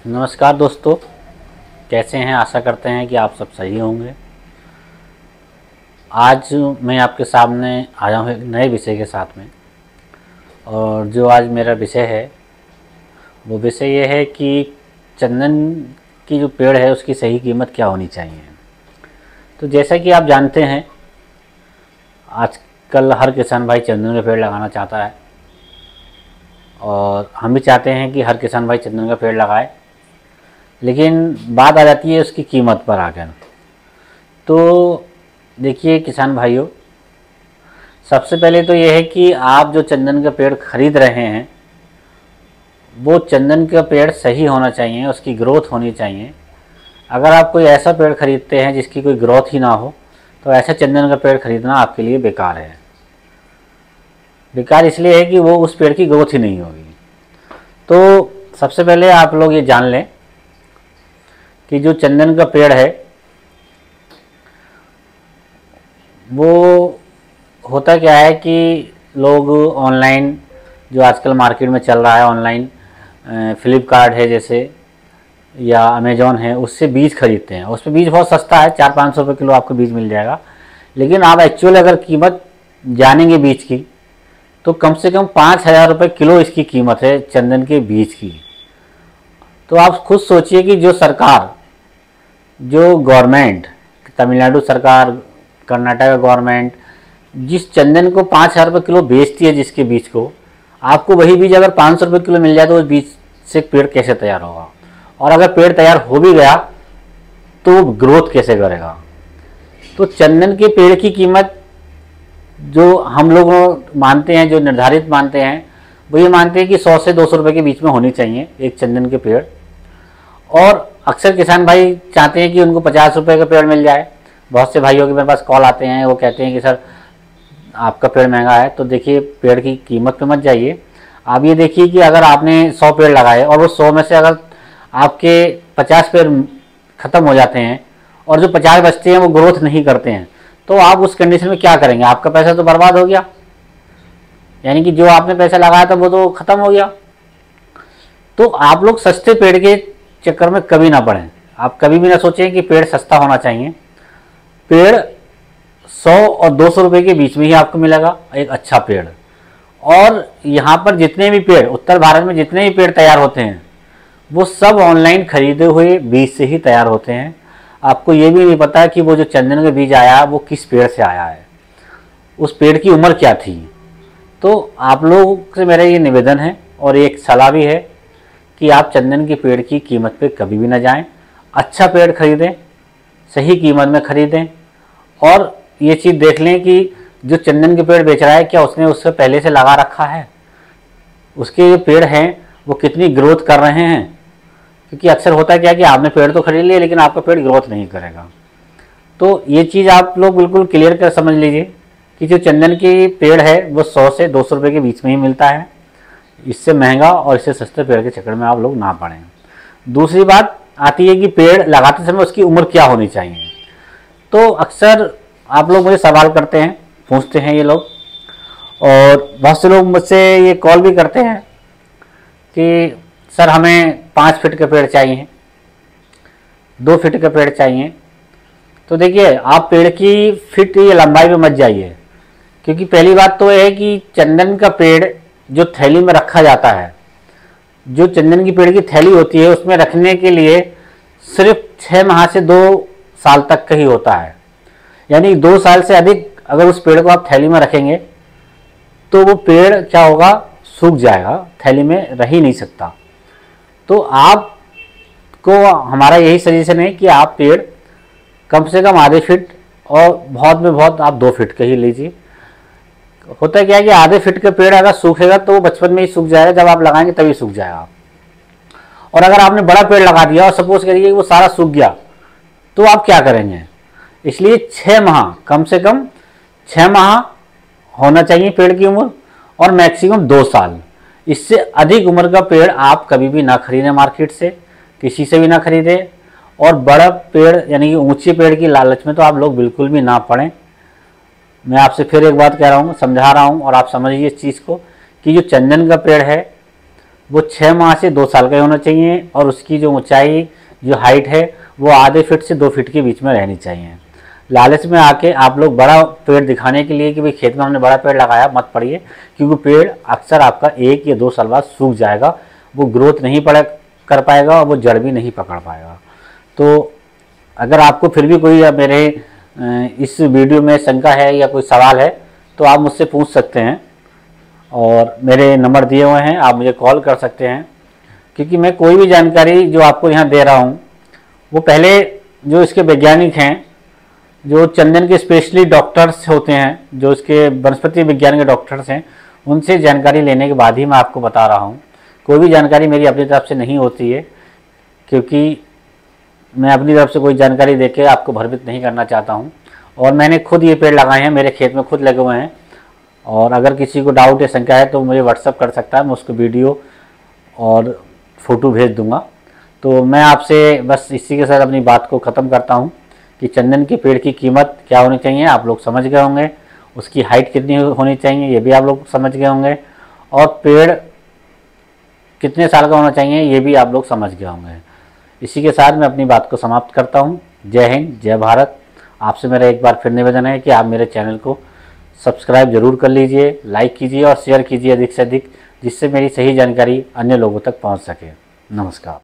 नमस्कार दोस्तों, कैसे हैं। आशा करते हैं कि आप सब सही होंगे। आज मैं आपके सामने आया हूँ एक नए विषय के साथ में। और जो आज मेरा विषय है वो विषय ये है कि चंदन की जो पेड़ है उसकी सही कीमत क्या होनी चाहिए। तो जैसा कि आप जानते हैं, आजकल हर किसान भाई चंदन का पेड़ लगाना चाहता है और हम भी चाहते हैं कि हर किसान भाई चंदन का पेड़ लगाए। लेकिन बात आ जाती है उसकी कीमत पर आकर। तो देखिए किसान भाइयों, सबसे पहले तो ये है कि आप जो चंदन का पेड़ खरीद रहे हैं वो चंदन का पेड़ सही होना चाहिए, उसकी ग्रोथ होनी चाहिए। अगर आप कोई ऐसा पेड़ खरीदते हैं जिसकी कोई ग्रोथ ही ना हो तो ऐसा चंदन का पेड़ खरीदना आपके लिए बेकार है। बेकार इसलिए है कि वो उस पेड़ की ग्रोथ ही नहीं होगी। तो सबसे पहले आप लोग ये जान लें कि जो चंदन का पेड़ है वो होता क्या है कि लोग ऑनलाइन, जो आजकल मार्केट में चल रहा है ऑनलाइन, फ्लिपकार्ट है जैसे या अमेजॉन है, उससे बीज खरीदते हैं। उस पर बीज बहुत सस्ता है, 400-500 रुपये किलो आपको बीज मिल जाएगा। लेकिन आप एक्चुअल अगर कीमत जानेंगे बीज की तो कम से कम 5,000 रुपये किलो इसकी कीमत है चंदन के बीज की। तो आप खुद सोचिए कि जो सरकार, जो गवर्नमेंट, तमिलनाडु सरकार, कर्नाटक गवर्नमेंट जिस चंदन को 5,000 रुपये किलो बेचती है, जिसके बीज को, आपको वही बीज अगर 500 रुपये किलो मिल जाए तो उस बीज से पेड़ कैसे तैयार होगा। और अगर पेड़ तैयार हो भी गया तो ग्रोथ कैसे करेगा। तो चंदन के पेड़ की कीमत जो हम लोग मानते हैं, जो निर्धारित मानते हैं, वो ये मानते हैं कि 100 से 200 रुपये के बीच में होनी चाहिए एक चंदन के पेड़। और अक्सर किसान भाई चाहते हैं कि उनको 50 रुपये का पेड़ मिल जाए। बहुत से भाइयों के मेरे पास कॉल आते हैं, वो कहते हैं कि सर आपका पेड़ महंगा है। तो देखिए, पेड़ की कीमत पे मत जाइए। आप ये देखिए कि अगर आपने 100 पेड़ लगाए और वो 100 में से अगर आपके 50 पेड़ ख़त्म हो जाते हैं और जो 50 बचते हैं वो ग्रोथ नहीं करते हैं, तो आप उस कंडीशन में क्या करेंगे। आपका पैसा तो बर्बाद हो गया, यानी कि जो आपने पैसा लगाया था वो तो ख़त्म हो गया। तो आप लोग सस्ते पेड़ के चक्कर में कभी ना पड़ें। आप कभी भी ना सोचें कि पेड़ सस्ता होना चाहिए। पेड़ 100 और 200 रुपये के बीच में ही आपको मिलेगा एक अच्छा पेड़। और यहाँ पर जितने भी पेड़, उत्तर भारत में जितने भी पेड़ तैयार होते हैं वो सब ऑनलाइन खरीदे हुए बीज से ही तैयार होते हैं। आपको ये भी नहीं पता कि वो जो चंदन का बीज आया वो किस पेड़ से आया है, उस पेड़ की उम्र क्या थी। तो आप लोगों से मेरा ये निवेदन है और एक सलाह भी है कि आप चंदन के पेड़ की कीमत पे कभी भी ना जाएं। अच्छा पेड़ खरीदें, सही कीमत में खरीदें। और ये चीज़ देख लें कि जो चंदन के पेड़ बेच रहा है क्या उसने उससे पहले से लगा रखा है, उसके जो पेड़ हैं वो कितनी ग्रोथ कर रहे हैं। क्योंकि अक्सर होता है क्या कि आपने पेड़ तो खरीद लिया लेकिन आपका पेड़ ग्रोथ नहीं करेगा। तो ये चीज़ आप लोग बिल्कुल क्लियर कर समझ लीजिए कि जो चंदन की पेड़ है वो 100 से 200 रुपये के बीच में ही मिलता है। इससे महंगा और इससे सस्ते पेड़ के चक्कर में आप लोग ना पड़ें। दूसरी बात आती है कि पेड़ लगाते समय उसकी उम्र क्या होनी चाहिए। तो अक्सर आप लोग मुझे सवाल करते हैं, पूछते हैं ये लोग, और बहुत से लोग मुझसे ये कॉल भी करते हैं कि सर हमें 5 फीट का पेड़ चाहिए, 2 फीट का पेड़ चाहिए। तो देखिए, आप पेड़ की फिट या लंबाई में मत जाइए। क्योंकि पहली बात तो यह है कि चंदन का पेड़ जो थैली में रखा जाता है, जो चंदन की पेड़ की थैली होती है उसमें रखने के लिए सिर्फ 6 माह से 2 साल तक का ही होता है। यानी 2 साल से अधिक अगर उस पेड़ को आप थैली में रखेंगे तो वो पेड़ क्या होगा, सूख जाएगा, थैली में रह ही नहीं सकता। तो आपको हमारा यही सजेशन है कि आप पेड़ कम से कम आधे फीट और बहुत में बहुत आप 2 फीट का ही लीजिए। होता क्या है कि आधे फीट का पेड़ अगर सूखेगा तो वो बचपन में ही सूख जाएगा, जब आप लगाएंगे तभी सूख जाएगा। और अगर आपने बड़ा पेड़ लगा दिया और सपोज करिए कि वो सारा सूख गया तो आप क्या करेंगे। इसलिए 6 माह, कम से कम 6 माह होना चाहिए पेड़ की उम्र, और मैक्सिमम 2 साल। इससे अधिक उम्र का पेड़ आप कभी भी ना खरीदें, मार्केट से किसी से भी ना खरीदें। और बड़ा पेड़ यानी कि ऊंचे पेड़ की लालच में तो आप लोग बिल्कुल भी ना पड़ें। मैं आपसे फिर एक बात कह रहा हूँ, समझा रहा हूँ, और आप समझिए इस चीज़ को कि जो चंदन का पेड़ है वो 6 माह से 2 साल का होना चाहिए और उसकी जो ऊंचाई जो हाइट है वो आधे फीट से 2 फीट के बीच में रहनी चाहिए। लालच में आके आप लोग बड़ा पेड़ दिखाने के लिए कि भाई खेत में हमने बड़ा पेड़ लगाया मत पड़िए, क्योंकि पेड़ अक्सर आपका 1 या 2 साल बाद सूख जाएगा, वो ग्रोथ नहीं कर पाएगा और वो जड़ भी नहीं पकड़ पाएगा। तो अगर आपको फिर भी कोई मेरे इस वीडियो में शंका है या कोई सवाल है तो आप मुझसे पूछ सकते हैं और मेरे नंबर दिए हुए हैं, आप मुझे कॉल कर सकते हैं। क्योंकि मैं कोई भी जानकारी जो आपको यहाँ दे रहा हूँ वो पहले जो इसके वैज्ञानिक हैं, जो चंदन के स्पेशली डॉक्टर्स होते हैं, जो इसके वनस्पति विज्ञान के डॉक्टर्स हैं, उनसे जानकारी लेने के बाद ही मैं आपको बता रहा हूँ। कोई भी जानकारी मेरी अपनी तरफ से नहीं होती है, क्योंकि मैं अपनी तरफ से कोई जानकारी देके आपको भ्रमित नहीं करना चाहता हूँ। और मैंने खुद ये पेड़ लगाए हैं, मेरे खेत में खुद लगे हुए हैं। और अगर किसी को डाउट या शंका है तो मुझे व्हाट्सअप कर सकता है, मैं उसको वीडियो और फ़ोटो भेज दूँगा। तो मैं आपसे बस इसी के साथ अपनी बात को ख़त्म करता हूँ कि चंदन के पेड़ की कीमत क्या होनी चाहिए आप लोग समझ गए होंगे, उसकी हाइट कितनी होनी चाहिए ये भी आप लोग समझ गए होंगे, और पेड़ कितने साल का होना चाहिए ये भी आप लोग समझ गए होंगे। इसी के साथ मैं अपनी बात को समाप्त करता हूँ। जय हिंद, जय भारत। आपसे मेरा एक बार फिर निवेदन है कि आप मेरे चैनल को सब्सक्राइब जरूर कर लीजिए, लाइक कीजिए और शेयर कीजिए अधिक से अधिक, जिससे मेरी सही जानकारी अन्य लोगों तक पहुँच सके। नमस्कार।